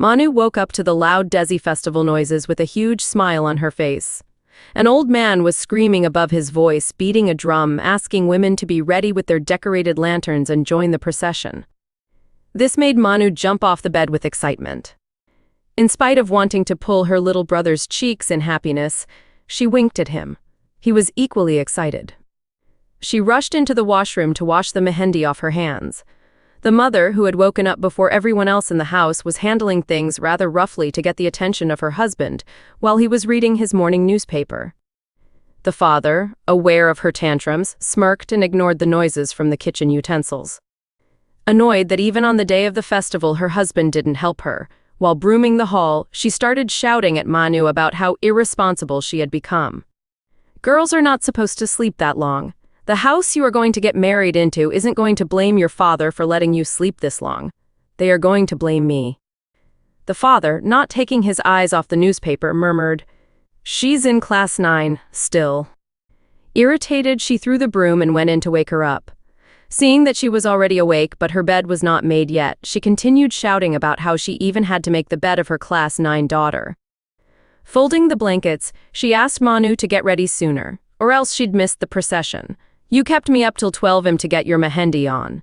Maanu woke up to the loud Desi festival noises with a huge smile on her face. An old man was screaming above his voice, beating a drum, asking women to be ready with their decorated lanterns and join the procession. This made Maanu jump off the bed with excitement. In spite of wanting to pull her little brother's cheeks in happiness, she winked at him. He was equally excited. She rushed into the washroom to wash the mehendi off her hands. The mother, who had woken up before everyone else in the house, was handling things rather roughly to get the attention of her husband while he was reading his morning newspaper. The father, aware of her tantrums, smirked and ignored the noises from the kitchen utensils. Annoyed that even on the day of the festival her husband didn't help her, while brooming the hall, she started shouting at Maanu about how irresponsible she had become. "Girls are not supposed to sleep that long. The house you are going to get married into isn't going to blame your father for letting you sleep this long. They are going to blame me." The father, not taking his eyes off the newspaper, murmured, "She's in class 9, still." Irritated, she threw the broom and went in to wake her up. Seeing that she was already awake but her bed was not made yet, she continued shouting about how she even had to make the bed of her class 9 daughter. Folding the blankets, she asked Maanu to get ready sooner, or else she'd missed the procession. "You kept me up till 12 to get your mehendi on.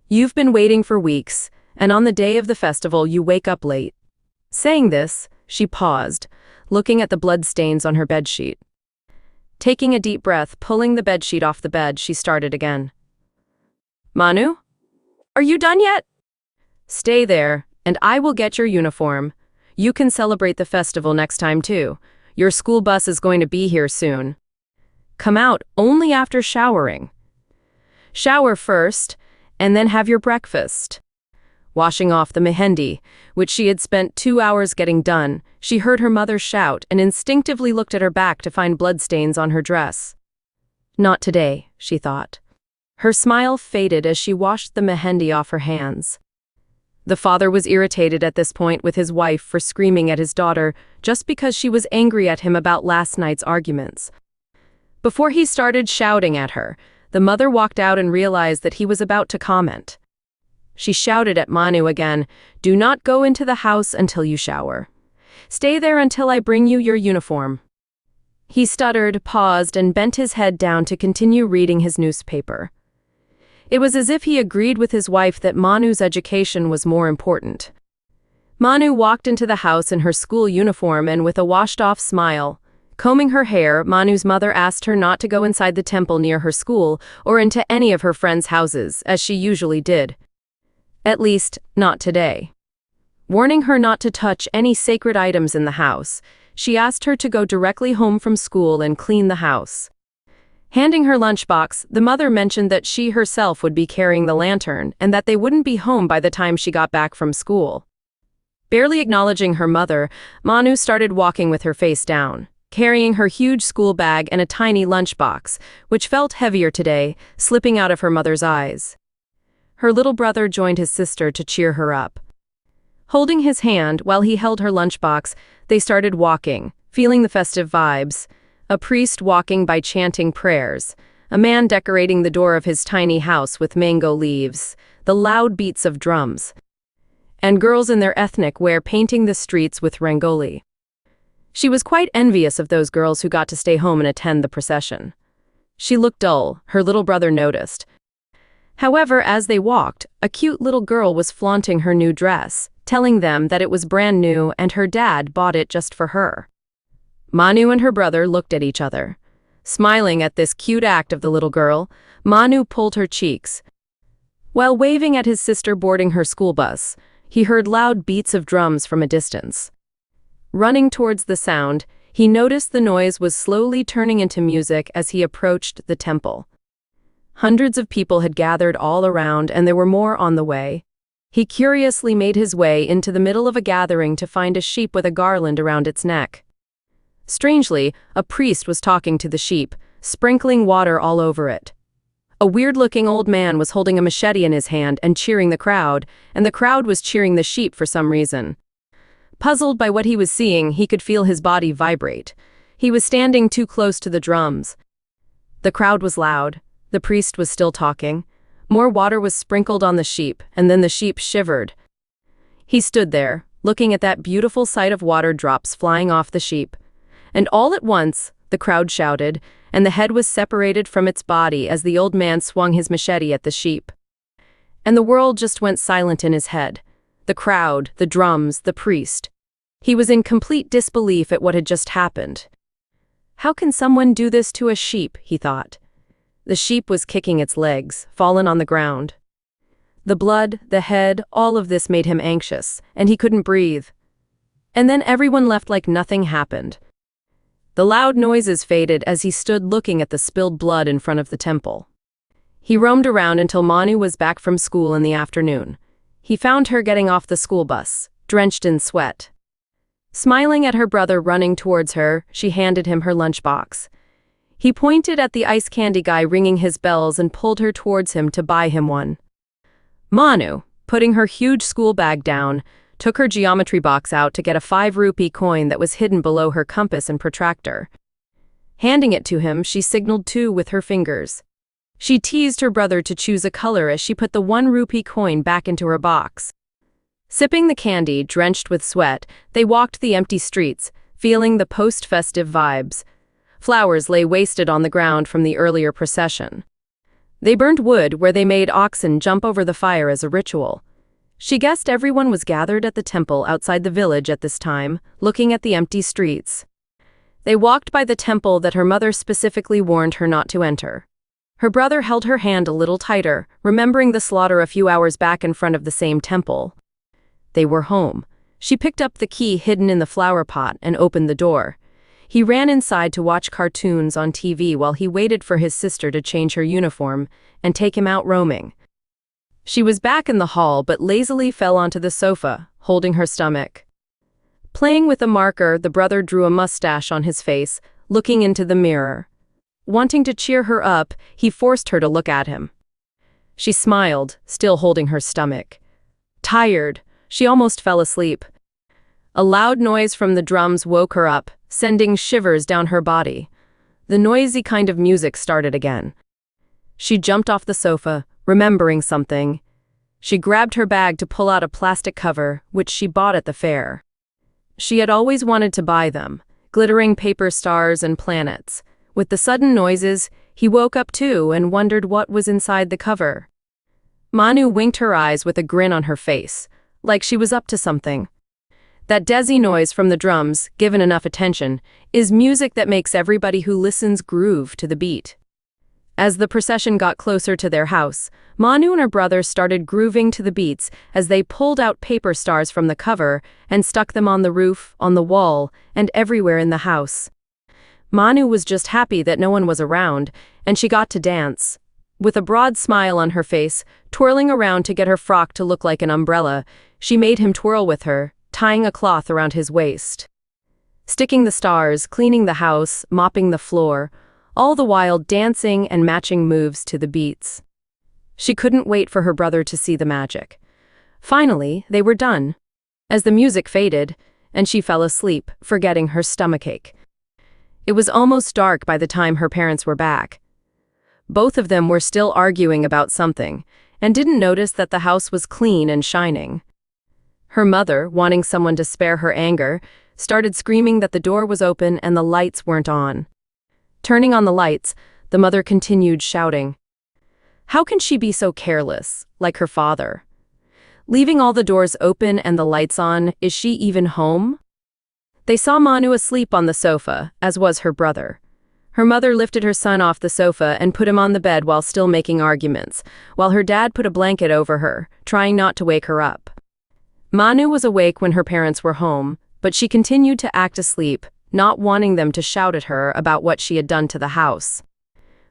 You've been waiting for weeks, and on the day of the festival you wake up late." Saying this, she paused, looking at the blood stains on her bedsheet. Taking a deep breath, pulling the bedsheet off the bed, she started again. "Maanu? Are you done yet? Stay there, and I will get your uniform. You can celebrate the festival next time too. Your school bus is going to be here soon. Come out only after showering. Shower first, and then have your breakfast." Washing off the mehendi, which she had spent 2 hours getting done, she heard her mother shout and instinctively looked at her back to find bloodstains on her dress. Not today, she thought. Her smile faded as she washed the mehendi off her hands. The father was irritated at this point with his wife for screaming at his daughter just because she was angry at him about last night's arguments. Before he started shouting at her, the mother walked out and realized that he was about to comment. She shouted at Maanu again, "Do not go into the house until you shower. Stay there until I bring you your uniform." He stuttered, paused, and bent his head down to continue reading his newspaper. It was as if he agreed with his wife that Maanu's education was more important. Maanu walked into the house in her school uniform and with a washed-off smile. Combing her hair, Maanu's mother asked her not to go inside the temple near her school or into any of her friends' houses, as she usually did. At least, not today. Warning her not to touch any sacred items in the house, she asked her to go directly home from school and clean the house. Handing her lunchbox, the mother mentioned that she herself would be carrying the lantern and that they wouldn't be home by the time she got back from school. Barely acknowledging her mother, Maanu started walking with her face down, carrying her huge school bag and a tiny lunchbox, which felt heavier today, slipping out of her mother's eyes. Her little brother joined his sister to cheer her up. Holding his hand while he held her lunchbox, they started walking, feeling the festive vibes. A priest walking by chanting prayers, a man decorating the door of his tiny house with mango leaves, the loud beats of drums, and girls in their ethnic wear painting the streets with rangoli. She was quite envious of those girls who got to stay home and attend the procession. She looked dull, her little brother noticed. However, as they walked, a cute little girl was flaunting her new dress, telling them that it was brand new and her dad bought it just for her. Maanu and her brother looked at each other. Smiling at this cute act of the little girl, Maanu pulled her cheeks. While waving at his sister boarding her school bus, he heard loud beats of drums from a distance. Running towards the sound, he noticed the noise was slowly turning into music as he approached the temple. Hundreds of people had gathered all around and there were more on the way. He curiously made his way into the middle of a gathering to find a sheep with a garland around its neck. Strangely, a priest was talking to the sheep, sprinkling water all over it. A weird-looking old man was holding a machete in his hand and cheering the crowd was cheering the sheep for some reason. Puzzled by what he was seeing, he could feel his body vibrate. He was standing too close to the drums. The crowd was loud. The priest was still talking. More water was sprinkled on the sheep, and then the sheep shivered. He stood there, looking at that beautiful sight of water drops flying off the sheep. And all at once, the crowd shouted, and the head was separated from its body as the old man swung his machete at the sheep. And the world just went silent in his head. The crowd, the drums, the priest. He was in complete disbelief at what had just happened. How can someone do this to a sheep, he thought. The sheep was kicking its legs, fallen on the ground. The blood, the head, all of this made him anxious, and he couldn't breathe. And then everyone left like nothing happened. The loud noises faded as he stood looking at the spilled blood in front of the temple. He roamed around until Maanu was back from school in the afternoon. He found her getting off the school bus, drenched in sweat. Smiling at her brother running towards her, she handed him her lunchbox. He pointed at the ice candy guy ringing his bells and pulled her towards him to buy him one. Maanu, putting her huge school bag down, took her geometry box out to get a 5-rupee coin that was hidden below her compass and protractor. Handing it to him, she signaled 2 with her fingers. She teased her brother to choose a color as she put the 1-rupee coin back into her box. Sipping the candy, drenched with sweat, they walked the empty streets, feeling the post-festive vibes. Flowers lay wasted on the ground from the earlier procession. They burned wood where they made oxen jump over the fire as a ritual. She guessed everyone was gathered at the temple outside the village at this time, looking at the empty streets. They walked by the temple that her mother specifically warned her not to enter. Her brother held her hand a little tighter, remembering the slaughter a few hours back in front of the same temple. They were home. She picked up the key hidden in the flower pot and opened the door. He ran inside to watch cartoons on TV while he waited for his sister to change her uniform and take him out roaming. She was back in the hall but lazily fell onto the sofa, holding her stomach. Playing with a marker, the brother drew a mustache on his face, looking into the mirror. Wanting to cheer her up, he forced her to look at him. She smiled, still holding her stomach. Tired, she almost fell asleep. A loud noise from the drums woke her up, sending shivers down her body. The noisy kind of music started again. She jumped off the sofa, remembering something. She grabbed her bag to pull out a plastic cover, which she bought at the fair. She had always wanted to buy them, glittering paper stars and planets. With the sudden noises, he woke up too and wondered what was inside the cover. Maanu winked her eyes with a grin on her face, like she was up to something. That desi noise from the drums, given enough attention, is music that makes everybody who listens groove to the beat. As the procession got closer to their house, Maanu and her brother started grooving to the beats as they pulled out paper stars from the cover and stuck them on the roof, on the wall, and everywhere in the house. Maanu was just happy that no one was around, and she got to dance. With a broad smile on her face, twirling around to get her frock to look like an umbrella, she made him twirl with her, tying a cloth around his waist. Sticking the stars, cleaning the house, mopping the floor, all the while dancing and matching moves to the beats. She couldn't wait for her brother to see the magic. Finally, they were done. As the music faded, and she fell asleep, forgetting her stomachache. It was almost dark by the time her parents were back. Both of them were still arguing about something, and didn't notice that the house was clean and shining. Her mother, wanting someone to spare her anger, started screaming that the door was open and the lights weren't on. Turning on the lights, the mother continued shouting. How can she be so careless, like her father? Leaving all the doors open and the lights on, is she even home? They saw Maanu asleep on the sofa, as was her brother. Her mother lifted her son off the sofa and put him on the bed while still making arguments, while her dad put a blanket over her, trying not to wake her up. Maanu was awake when her parents were home, but she continued to act asleep, not wanting them to shout at her about what she had done to the house.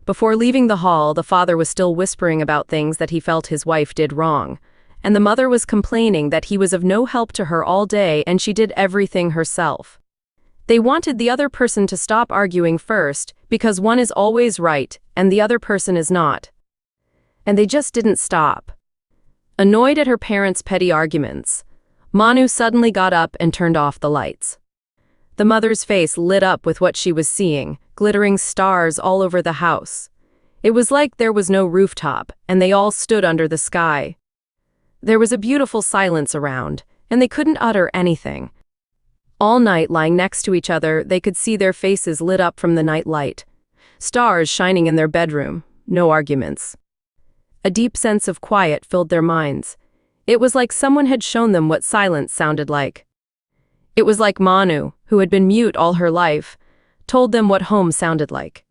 Before leaving the hall, the father was still whispering about things that he felt his wife did wrong, and the mother was complaining that he was of no help to her all day and she did everything herself. They wanted the other person to stop arguing first, because one is always right and the other person is not. And they just didn't stop. Annoyed at her parents' petty arguments, Maanu suddenly got up and turned off the lights. The mother's face lit up with what she was seeing, glittering stars all over the house. It was like there was no rooftop, and they all stood under the sky. There was a beautiful silence around, and they couldn't utter anything. All night, lying next to each other, they could see their faces lit up from the night light. Stars shining in their bedroom, no arguments. A deep sense of quiet filled their minds. It was like someone had shown them what silence sounded like. It was like Maanu, who had been mute all her life, told them what home sounded like.